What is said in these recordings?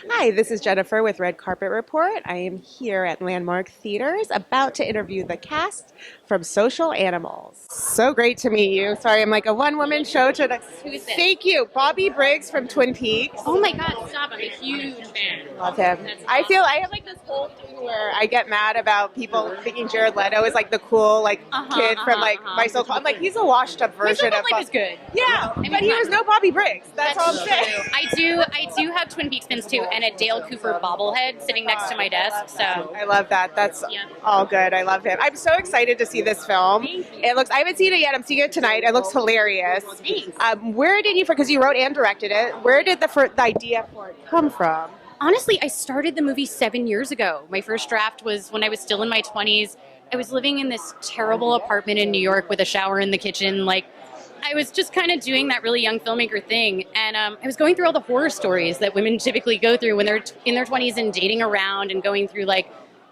Hi, this is Jennifer with Red Carpet Report. I am here at Landmark Theaters about to interview the cast from Social Animals. So great to meet you. Sorry, I'm like a one-woman show today. Who is this? Thank you. Bobby Briggs from Twin Peaks. Oh my God, stop. I'm a huge fan. Love him. That's I feel I have like this whole thing where I get mad about people thinking Jared Leto is like the cool kid from My So-Called. I'm like, he's a washed-up version of Life is good. Yeah, I mean, but he was no Bobby Briggs. That's all I'm saying. I do have Twin Peaks pins too, and a Dale Cooper bobblehead sitting next to my desk. So I love that. That's Yeah. all good. I love him. I'm so excited to see this film. It looks. I haven't seen it yet. I'm seeing it tonight. It looks hilarious. Thanks. Where did you? Because you wrote and directed it. Where did the idea for it come from? honestly, I started the movie 7 years ago. My first draft was when I was still in my 20s. I was living in this terrible apartment in New York with a shower in the kitchen. I was just kind of doing that really young filmmaker thing. And I was going through all the horror stories that women typically go through when they're in their 20s and dating around and going through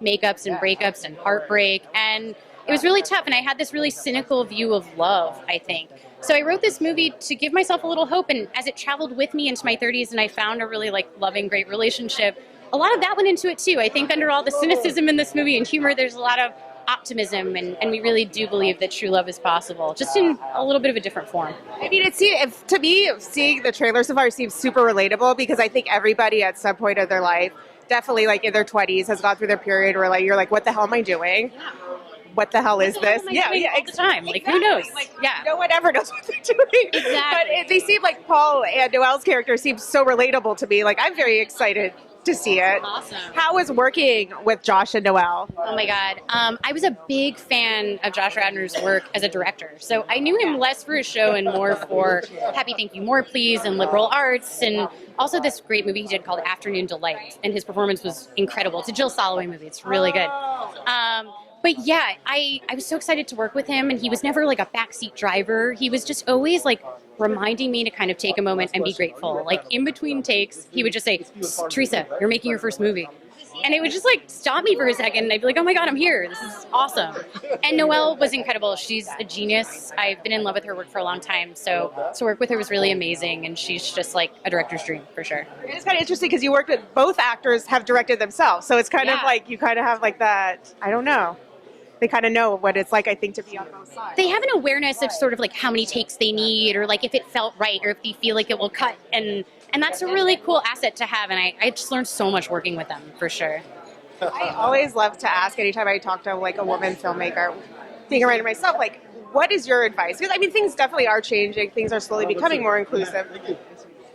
makeups and breakups and heartbreak. And it was really tough. And I had this really cynical view of love, I think. So I wrote this movie to give myself a little hope. And as it traveled with me into my 30s and I found a really loving, great relationship, a lot of that went into it too. I think under all the cynicism in this movie and humor, there's a lot of optimism, and we really do believe that true love is possible, just in a little bit of a different form. I mean, to me, seeing the trailer so far seems super relatable because I think everybody at some point of their life, definitely in their 20s, has gone through their period where you're like, what the hell am I doing? What the hell is this? All the time. Who knows? No one ever knows what they're doing. Exactly. But they seem like Paul and Noelle's character seems so relatable to me. I'm very excited to see it. Awesome. How was working with Josh and Noelle? Oh my God. I was a big fan of Josh Radnor's work as a director. So I knew him less for his show and more for Happy Thank You More Please and Liberal Arts, and also this great movie he did called Afternoon Delight. And his performance was incredible. It's a Jill Soloway movie. It's really good. But yeah, I was so excited to work with him, and he was never a backseat driver. He was just always reminding me to kind of take a moment and be grateful. In between takes, he would just say, Theresa, you're making your first movie. And it would just stop me for a second, and I'd be like, oh my God, I'm here. This is awesome. And Noelle was incredible. She's a genius. I've been in love with her work for a long time. So to work with her was really amazing, and she's just a director's dream for sure. It's kind of interesting because you worked with both actors have directed themselves. So it's kind of you kind of have that, I don't know. They kind of know what it's like, I think, to be on both sides. They have an awareness of sort of how many takes they need, or if it felt right, or if they feel like it will cut. And that's a really cool asset to have. And I just learned so much working with them, for sure. I always love to ask anytime I talk to a woman filmmaker, being a writer myself, what is your advice? Because things definitely are changing. Things are slowly becoming more inclusive.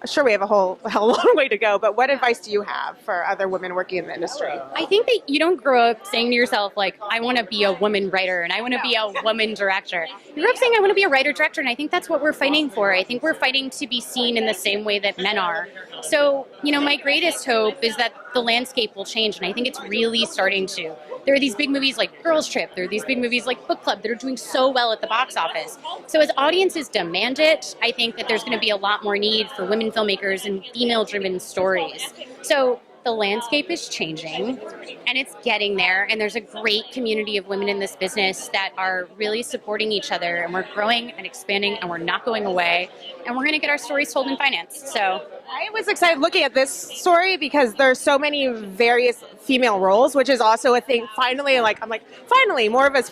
Sure, we have a hell of a long way to go, but what advice do you have for other women working in the industry? I think that you don't grow up saying to yourself, I want to be a woman writer and I want to be a woman director. You grow up saying, I want to be a writer-director, and I think that's what we're fighting for. I think we're fighting to be seen in the same way that men are. So, my greatest hope is that the landscape will change, and I think it's really starting to. There are these big movies like Girls Trip. There are these big movies like Book Club that are doing so well at the box office. So as audiences demand it, I think that there's going to be a lot more need for women filmmakers and female-driven stories. So the landscape is changing, and it's getting there, and there's a great community of women in this business that are really supporting each other, and we're growing and expanding, and we're not going away, and we're going to get our stories told in finance. So I was excited looking at this story because there's so many various female roles, which is also a thing. Finally, finally, more of a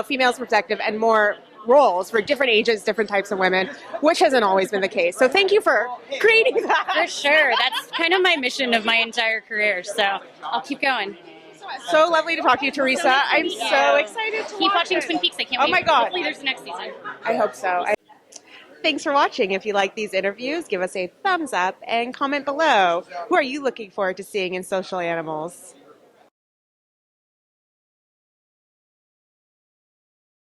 female's perspective and more roles for different ages, different types of women, which hasn't always been the case. So thank you for creating that. for sure, that's kind of my mission of my entire career. So I'll keep going. So lovely to talk to you, Theresa. I'm so excited to Keep watching it. Twin Peaks. I can't wait. Oh my God. Hopefully there's the next season. I hope so. Thanks for watching. If you like these interviews, give us a thumbs up and comment below. Who are you looking forward to seeing in Social Animals?